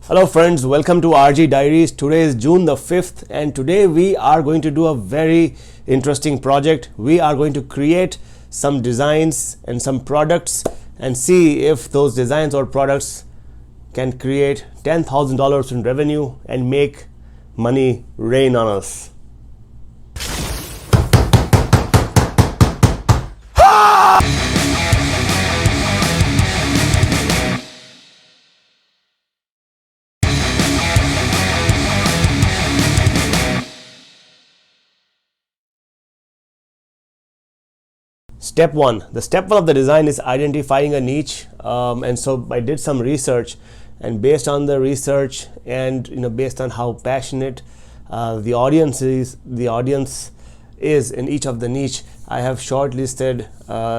Hello friends, welcome to RG Diaries. Today is June the 5th and today we are going to do a very interesting project. We are going to create some designs and some products and see if those designs or products can create $10,000 in revenue and make money rain on us. Step one. The step one of the design is identifying a niche, and so I did some research, and based on the research and based on how passionate the audience is in each of the niche, I have shortlisted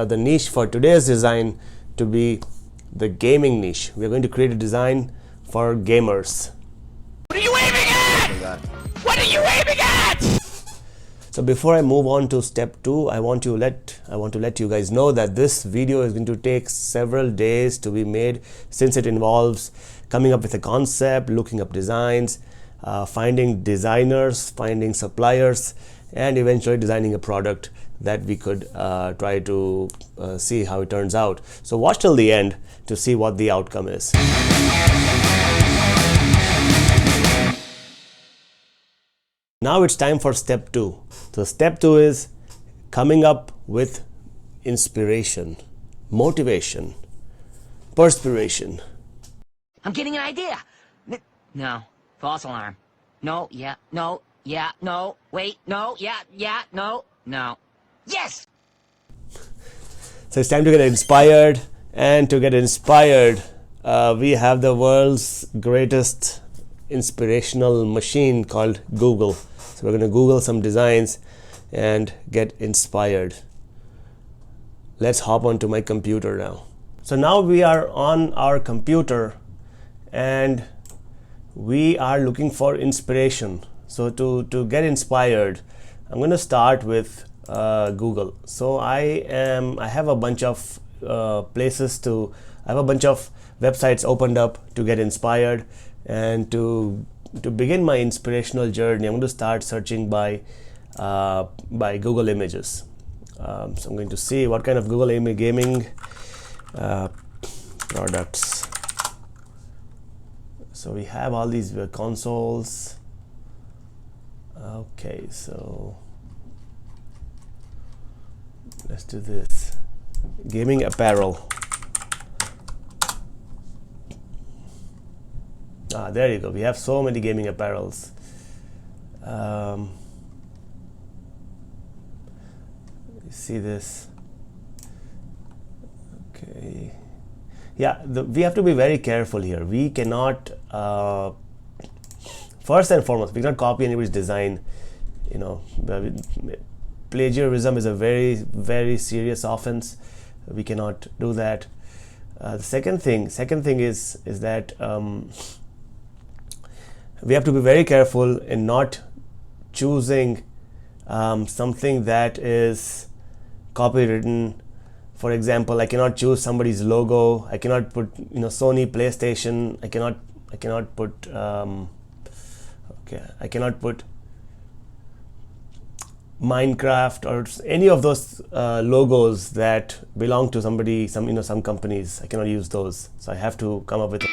the niche for today's design to be the gaming niche. We are going to create a design for gamers. What are you aiming at? What are you aiming at? So before I move on to step 2, I want to let you guys know that this video is going to take several days to be made, since it involves coming up with a concept, looking up designs, finding designers, finding suppliers, and eventually designing a product that we could try to see how it turns out. So watch till the end to see what the outcome is. Now it's time for step 2. So step 2 is coming up with inspiration, motivation, perspiration. I'm getting an idea. No. False alarm. No, yeah, no, wait, no, yeah, no. Yes! So it's time to get inspired, and to get inspired, we have the world's greatest inspirational machine called Google. So we're going to Google some designs and get inspired. Let's hop onto my computer now. So now we are on our computer and we are looking for inspiration. So to get inspired, I'm going to start with Google. So I have a bunch of I have a bunch of websites opened up to get inspired, and to begin my inspirational journey, I'm going to start searching by Google Images. So I'm going to see what kind of Google gaming products. So we have all these consoles. Okay, so let's do this. Gaming apparel. There you go. We have so many gaming apparels. See this? Okay. Yeah, we have to be very careful here. We cannot, first and foremost, we cannot copy anybody's design. Plagiarism is a very, very serious offense. We cannot do that. The second thing is that we have to be very careful in not choosing something that is copywritten. For example, I cannot choose somebody's logo. I cannot put Sony PlayStation. I cannot put I cannot put Minecraft or any of those logos that belong to somebody, some companies. I cannot use those. So I have to come up with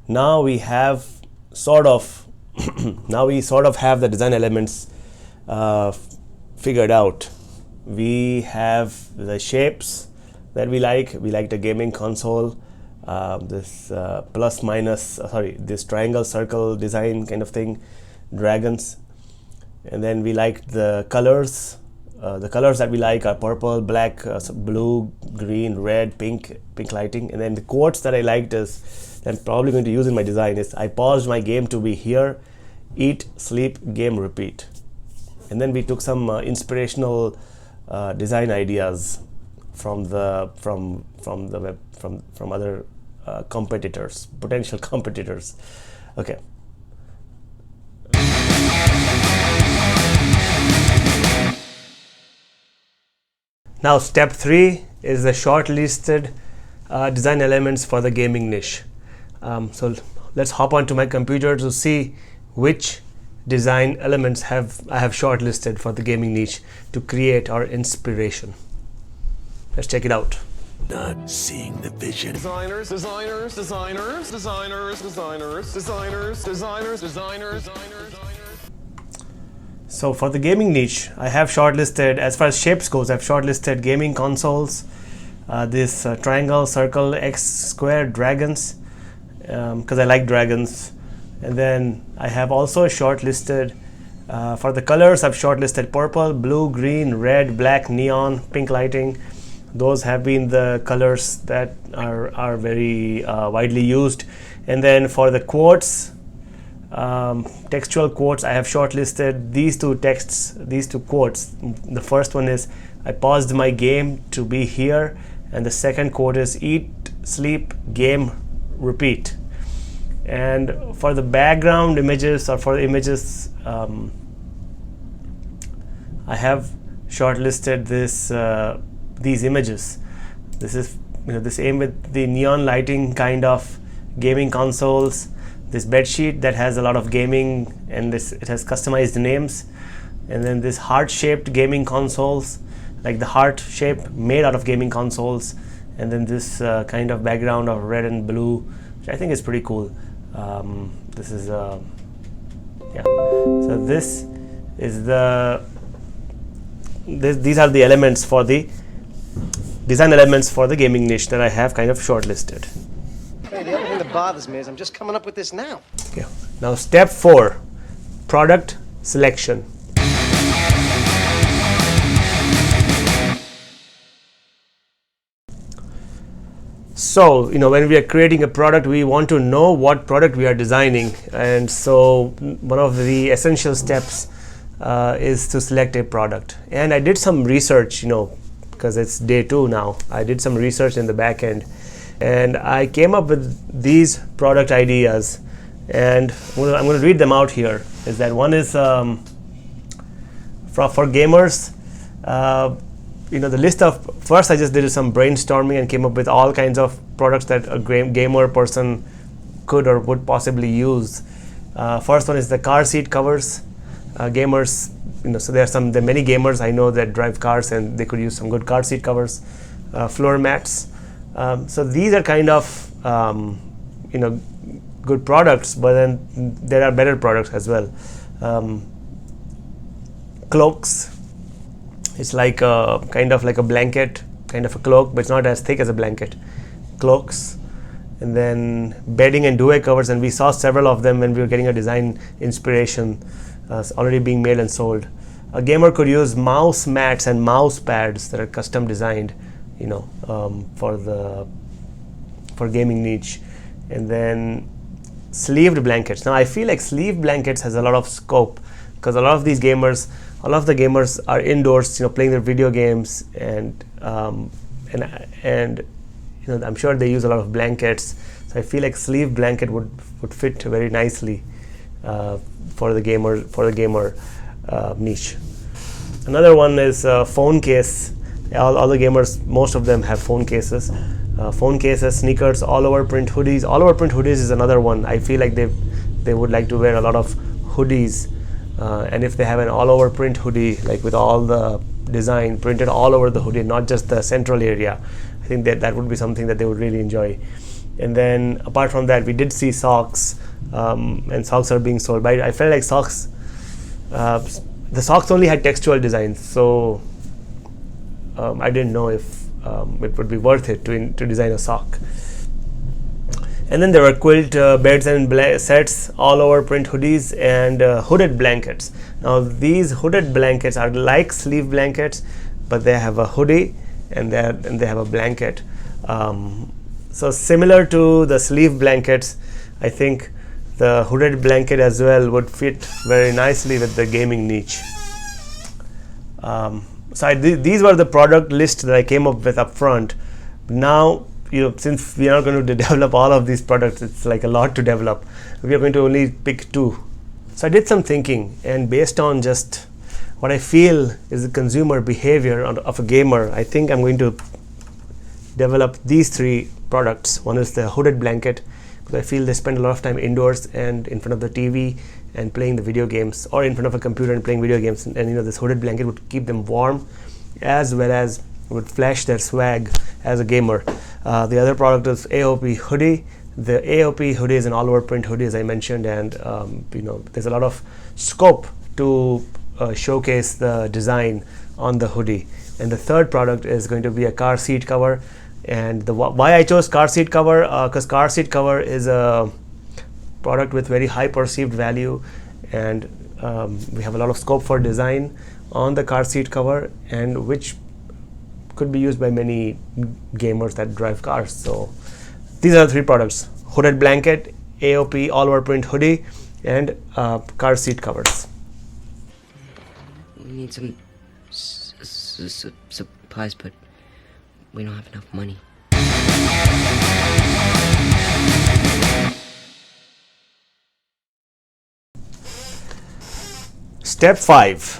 Now we have sort of now we sort of have the design elements figured out. We have the shapes that we like. We like the gaming console, this plus minus, this triangle circle design kind of thing, dragons. And then we like the colors. The colors that we like are purple, black, blue, green, red, pink lighting. And then the quotes that I liked is, that I'm probably going to use in my design, is I paused my game to be here, eat, sleep, game, repeat. And then we took some inspirational design ideas from the web, from other competitors, potential competitors. Okay. Now step 3 is the shortlisted design elements for the gaming niche. So let's hop onto my computer to see which design elements I have shortlisted for the gaming niche to create our inspiration. Let's check it out. Not seeing the vision. Designers, designers, designers, designers, designers, designers, designers, designers, designers. So for the gaming niche, I have shortlisted, as far as shapes goes, I've shortlisted gaming consoles, this triangle, circle, X, square, dragons, because I like dragons. And then I have also shortlisted, for the colors, I've shortlisted purple, blue, green, red, black, neon, pink lighting. Those have been the colors that are very widely used. And then for the quotes, textual quotes, I have shortlisted these two quotes. The first one is, I paused my game to be here, and the second quote is, eat, sleep, game, repeat. And for the background images, or for the images, I have shortlisted these images. This is this aim with the neon lighting kind of gaming consoles, this bed sheet that has a lot of gaming, and it has customized names, and then this heart-shaped gaming consoles, like the heart shape made out of gaming consoles, and then this kind of background of red and blue, which I think is pretty cool. This is yeah. So this is these are the elements for the design elements for the gaming niche that I have kind of shortlisted. Hey, the only thing that bothers me is I'm just coming up with this now. Okay. Now step 4, product selection. So when we are creating a product, we want to know what product we are designing, and so one of the essential steps is to select a product. And I did some research, because it's day 2 now. I did some research in the back end, and I came up with these product ideas, and I'm going to read them out here. Is that one is for gamers. The list of, first I just did some brainstorming and came up with all kinds of products that a gamer person could or would possibly use. First one is the car seat covers. Gamers, so there are many gamers I know that drive cars, and they could use some good car seat covers. Floor mats. So these are kind of good products, but then there are better products as well. Cloaks. It's like kind of like a blanket, kind of a cloak, but it's not as thick as a blanket. Cloaks. And then bedding and duvet covers, and we saw several of them when we were getting a design inspiration already being made and sold. A gamer could use mouse mats and mouse pads that are custom designed, for gaming niche. And then sleeved blankets. Now I feel like sleeve blankets has a lot of scope, because a lot of the gamers are indoors, playing their video games, and I'm sure they use a lot of blankets. So I feel like sleeve blanket would fit very nicely for the gamer niche. Another one is phone case. All the gamers, most of them have phone cases. Phone cases, sneakers, all over print hoodies. All over print hoodies is another one. I feel like they would like to wear a lot of hoodies. And if they have an all-over print hoodie, like with all the design printed all over the hoodie, not just the central area, I think that would be something that they would really enjoy. And then apart from that, we did see socks, and socks are being sold. But I felt like socks, the socks only had textual designs, so I didn't know if it would be worth it to design a sock. And then there were quilt beds and sets, all over print hoodies, and hooded blankets. Now these hooded blankets are like sleeve blankets, but they have a hoodie and they have a blanket. So similar to the sleeve blankets, I think the hooded blanket as well would fit very nicely with the gaming niche. So these were the product list that I came up with up front. Now, since we are not going to develop all of these products, it's like a lot to develop. We are going to only pick 2. So I did some thinking, and based on just what I feel is the consumer behavior of a gamer, I think I'm going to develop these 3 products. One is the hooded blanket, because I feel they spend a lot of time indoors and in front of the TV and playing the video games, or in front of a computer and playing video games, and this hooded blanket would keep them warm, as well as would flash their swag as a gamer. The other product is AOP hoodie. The AOP hoodie is an all-over print hoodie, as I mentioned, and there's a lot of scope to showcase the design on the hoodie. And the third product is going to be a car seat cover. And why I chose car seat cover, because car seat cover is a product with very high perceived value, and we have a lot of scope for design on the car seat cover, and which could be used by many gamers that drive cars. So these are the 3 products: hooded blanket, AOP all over print hoodie, and car seat covers. We need some supplies, but we don't have enough money. Step 5: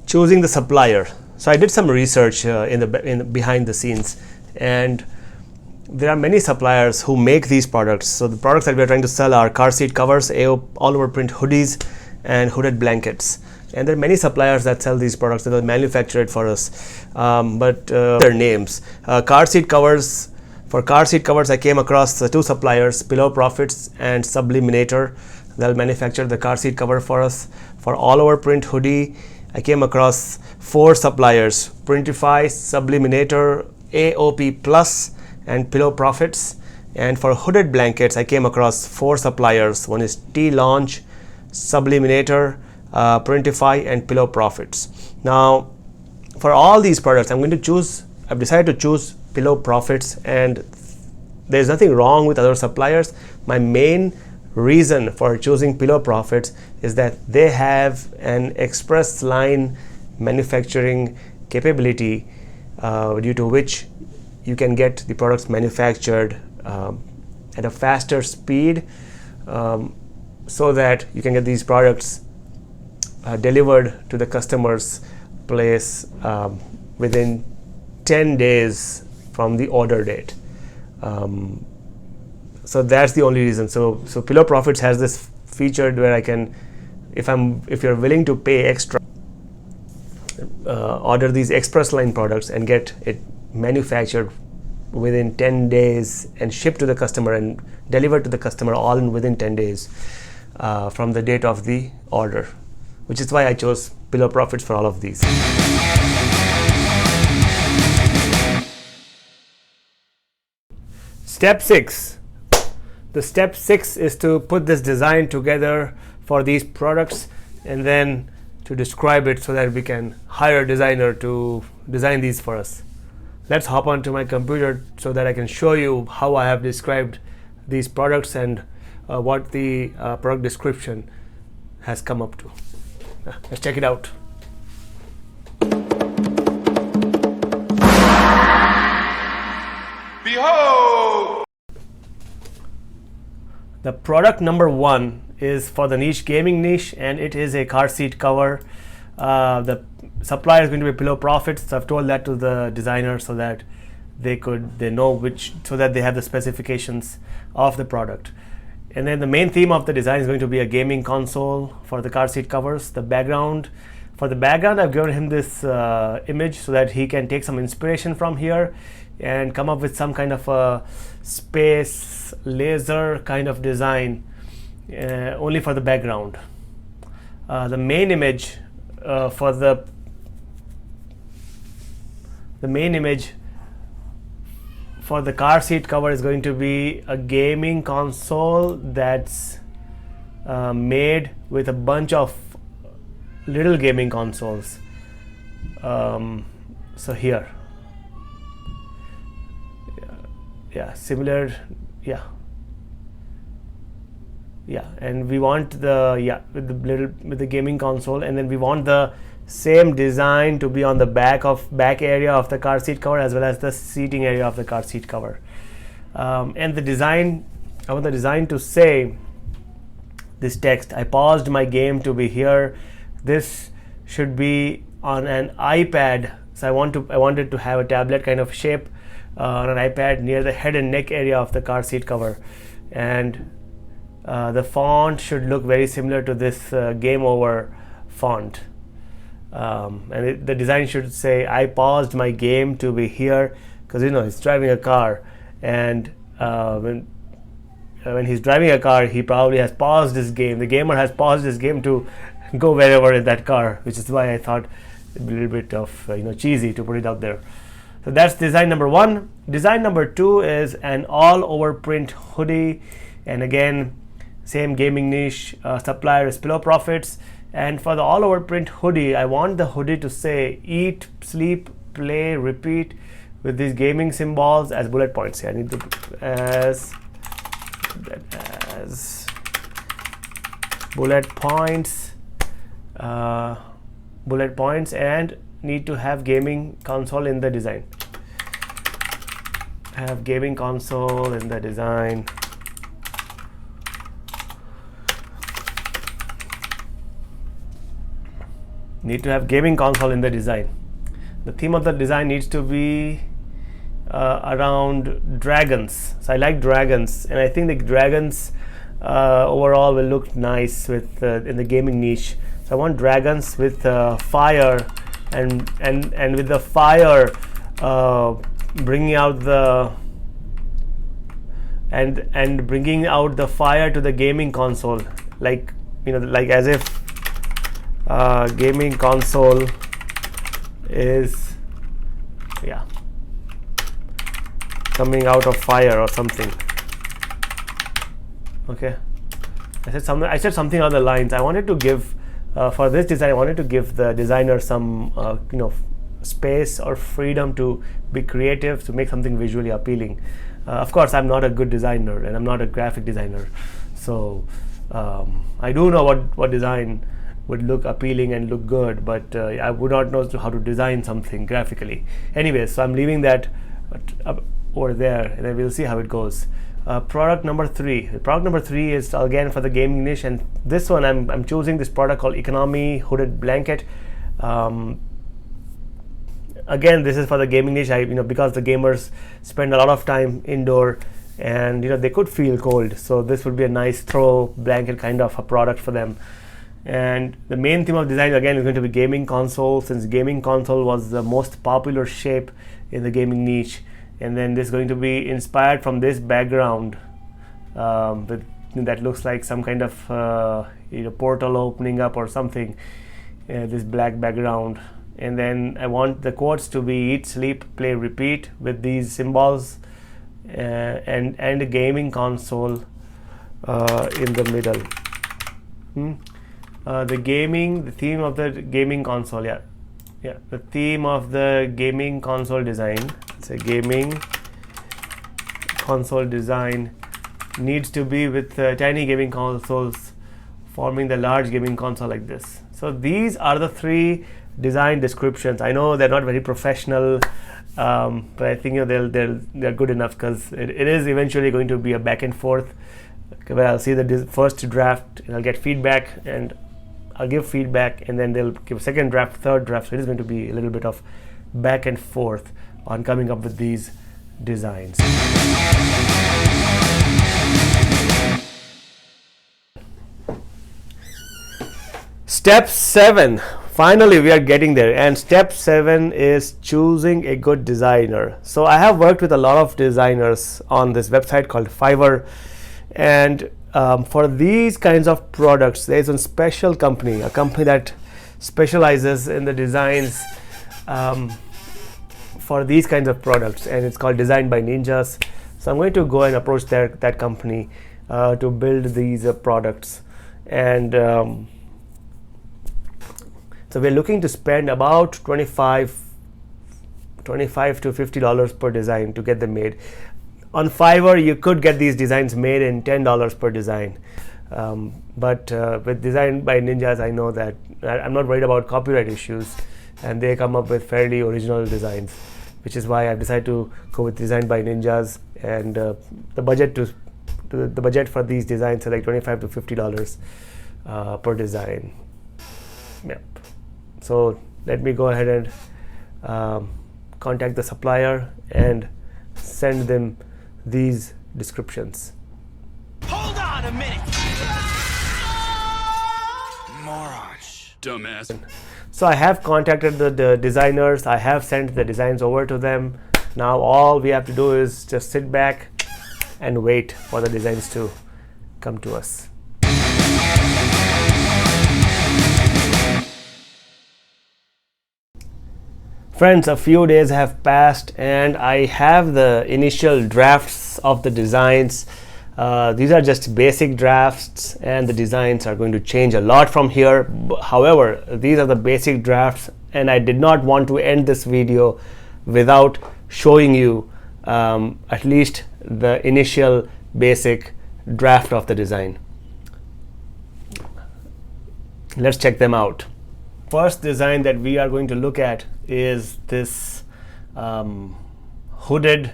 choosing the supplier. So I did some research behind the scenes, and there are many suppliers who make these products. So the products that we are trying to sell are car seat covers, all over print hoodies, and hooded blankets. And there are many suppliers that sell these products that will manufacture it for us, but their names. Car seat covers. For car seat covers, I came across the 2 suppliers, Pillow Profits and Subliminator. They'll manufacture the car seat cover for us. For all over print hoodie, I came across 4 suppliers: Printify, Subliminator, AOP Plus, and Pillow Profits. And for hooded blankets, I came across 4 suppliers. One is T-Launch, Subliminator, Printify, and Pillow Profits. Now, for all these products, I've decided to choose Pillow Profits, and there's nothing wrong with other suppliers. My main reason for choosing Pillow Profits is that they have an express line manufacturing capability, due to which you can get the products manufactured at a faster speed, so that you can get these products delivered to the customer's place within 10 days from the order date. So that's the only reason. So Pillow Profits has this feature where I can, if you're willing to pay extra, order these express line products and get it manufactured within 10 days and shipped to the customer and delivered to the customer all in within 10 days from the date of the order, which is why I chose Pillow Profits for all of these. Step 6. The step 6 is to put this design together for these products, and then to describe it so that we can hire a designer to design these for us. Let's hop onto my computer so that I can show you how I have described these products and what the product description has come up to. Let's check it out. Behold! The product number 1 is for the niche, gaming niche, and it is a car seat cover. The supplier is going to be Pillow Profits. So I've told that to the designer so that they know so that they have the specifications of the product. And then the main theme of the design is going to be a gaming console for the car seat covers. The background For the background, I've given him this image so that he can take some inspiration from here and come up with some kind of a space laser kind of design only for the background. The main image for the main image for the car seat cover is going to be a gaming console that's made with a bunch of little gaming consoles. So here, similar, and we want the with the gaming console, and then we want the same design to be on the back area of the car seat cover as well as the seating area of the car seat cover. And the design, I want the design to say this text: I paused my game to be here. This should be on an iPad, so I wanted to have a tablet kind of shape on an iPad near the head and neck area of the car seat cover, and the font should look very similar to this Game Over font, and the design should say I paused my game to be here, because he's driving a car, and when he's driving a car, he probably has paused his game. The gamer has paused his game to go wherever in that car, which is why I thought it'd be a little bit of cheesy to put it out there. So that's design number 1. Design number 2 is an all-over print hoodie, and again, same gaming niche. Supplier is Pillow Profits, and for the all-over print hoodie, I want the hoodie to say eat, sleep, play, repeat with these gaming symbols as bullet points. I need to as bullet points, and need to have gaming console in the design. Have gaming console in the design. Need to have gaming console in the design. The theme of the design needs to be around dragons. So I like dragons, and I think the dragons overall will look nice with in the gaming niche. So I want dragons with fire, and with the fire bringing out the bringing out the fire to the gaming console, like as if gaming console is coming out of fire or something. Okay, I said something along the lines. I wanted to give for this design, I wanted to give the designer some space or freedom to be creative, to make something visually appealing. Of course, I'm not a good designer, and I'm not a graphic designer, so I do know what design would look appealing and look good, but I would not know how to design something graphically. Anyways, so I'm leaving that over there, and then we'll see how it goes. Product number 3. Product number 3 is again for the gaming niche, and this one I'm choosing this product called Economy Hooded Blanket. Again, this is for the gaming niche. Because the gamers spend a lot of time indoor, and they could feel cold, so this would be a nice throw blanket kind of a product for them. And the main theme of design again is going to be gaming console, since gaming console was the most popular shape in the gaming niche. And then this is going to be inspired from this background that looks like some kind of portal opening up or something, this black background. And then I want the quotes to be eat, sleep, play, repeat with these symbols, and a gaming console in the middle. The theme of the gaming console, the theme of the gaming console design, it's a gaming console design, needs to be with tiny gaming consoles forming the large gaming console like this. So these are the 3 design descriptions. I know they're not very professional, but I think they're good enough, because it is eventually going to be a back and forth where I'll see the first draft and I'll get feedback, and I'll give feedback, and then they'll give second draft, third draft. So it is going to be a little bit of back and forth on coming up with these designs. Step 7, Finally, we are getting there. And step 7 is choosing a good designer. So I have worked with a lot of designers on this website called Fiverr, and for these kinds of products, there is a special company, a company that specializes in the designs for these kinds of products, and it's called Designed by Ninjas. So I'm going to go and approach that company to build these products, and so we're looking to spend about $25 to $50 per design to get them made. On Fiverr, you could get these designs made in $10 per design, but with Designed by Ninjas, I know that I'm not worried about copyright issues, and they come up with fairly original designs, which is why I've decided to go with Designed by Ninjas. And the budget for these designs are like $25 to $50 per design. Yep. So let me go ahead and contact the supplier and send them these descriptions. Hold on a minute! Morons. Dumbass. So I have contacted the designers. I have sent the designs over to them. Now all we have to do is just sit back and wait for the designs to come to us. Friends, a few days have passed and I have the initial drafts of the designs. These are just basic drafts and the designs are going to change a lot from here. However, these are the basic drafts and I did not want to end this video without showing you at least the initial basic draft of the design. Let's check them out. First design that we are going to look at is this hooded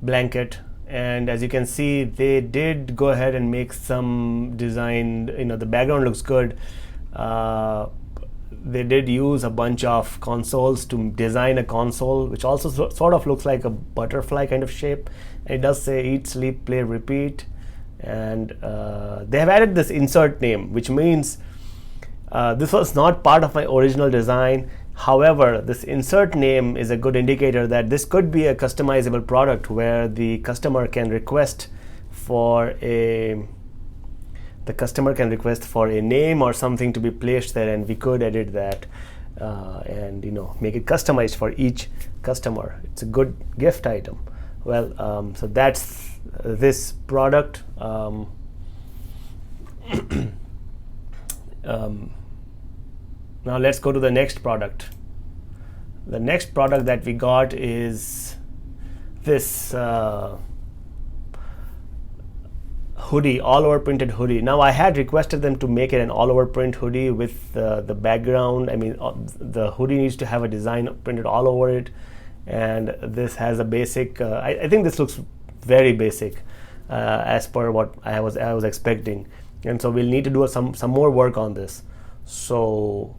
blanket, and as you can see, they did go ahead and make some design. The background looks good. They did use a bunch of consoles to design a console, which also sort of looks like a butterfly kind of shape. And it does say eat, sleep, play, repeat. And they have added this insert name, which means this was not part of my original design. However, this insert name is a good indicator that this could be a customizable product where the customer can request for a name or something to be placed there, and we could edit that and make it customized for each customer. It's a good gift item. Well, so that's this product. Now let's go to the next product. The next product that we got is this hoodie, all over printed hoodie. Now I had requested them to make it an all over print hoodie with the background. I mean, the hoodie needs to have a design printed all over it, and this has a basic. I think this looks very basic as per what I was expecting, and so we'll need to do some more work on this. So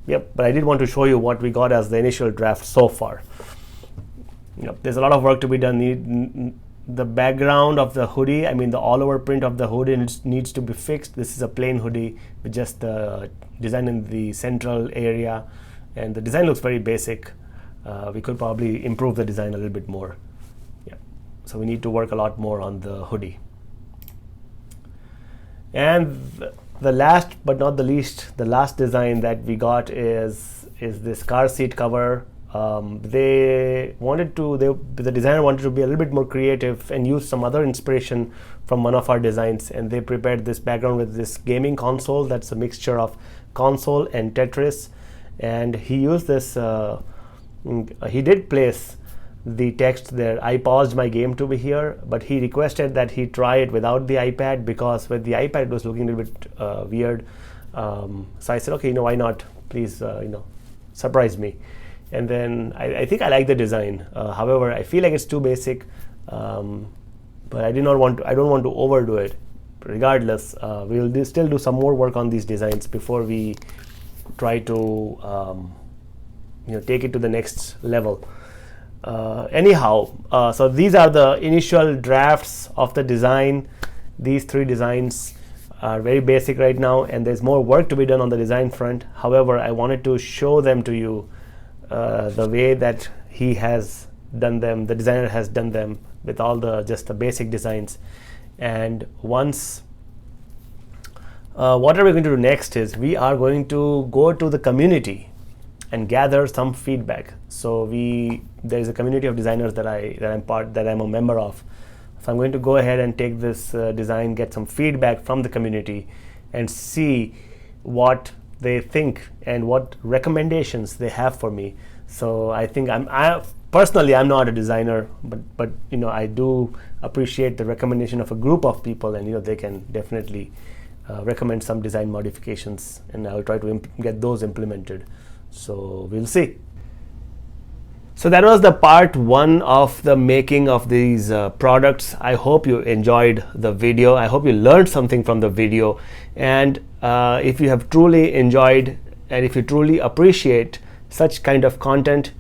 yep, but I did want to show you what we got as the initial draft so far. Yep, there's a lot of work to be done. The background of the hoodie, I mean the all over print of the hoodie needs to be fixed. This is a plain hoodie with just the design in the central area, and the design looks very basic. We could probably improve the design a little bit more. Yeah, so we need to work a lot more on the hoodie. And the last but not the least, the last design that we got is this car seat cover. The designer wanted to be a little bit more creative and use some other inspiration from one of our designs, and they prepared this background with this gaming console that's a mixture of console and Tetris. And he used this, he did place the text there, I paused my game to be here, but he requested that he try it without the iPad, because with the iPad it was looking a little bit weird. So I said, okay, why not? Please, surprise me. And then I think I like the design. However, I feel like it's too basic, but I don't want to overdo it. Regardless, we'll still do some more work on these designs before we try to take it to the next level. So these are the initial drafts of the design. These three designs. are very basic right now, and there's more work to be done on the design front. However, I wanted to show them to you the way that he has done them, the designer has done them, with all the just the basic designs. And once what are we going to do next is we are going to go to the community and gather some feedback. So there is a community of designers that I'm a member of. So I'm going to go ahead and take this design, get some feedback from the community, and see what they think and what recommendations they have for me. So I think personally I'm not a designer, but I do appreciate the recommendation of a group of people, and they can definitely recommend some design modifications, and I'll try to get those implemented. So we'll see. So that was the part 1 of the making of these products. I hope you enjoyed the video. I hope you learned something from the video. And if you have truly enjoyed, and if you truly appreciate such kind of content,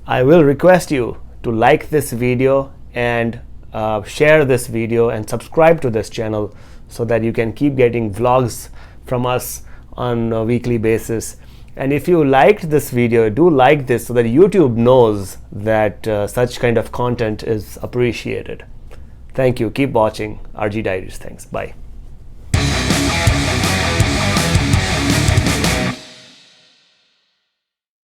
I will request you to like this video and share this video and subscribe to this channel, so that you can keep getting vlogs from us on a weekly basis. And if you liked this video, do like this so that YouTube knows that such kind of content is appreciated. Thank you. Keep watching RG Diaries. Thanks. Bye.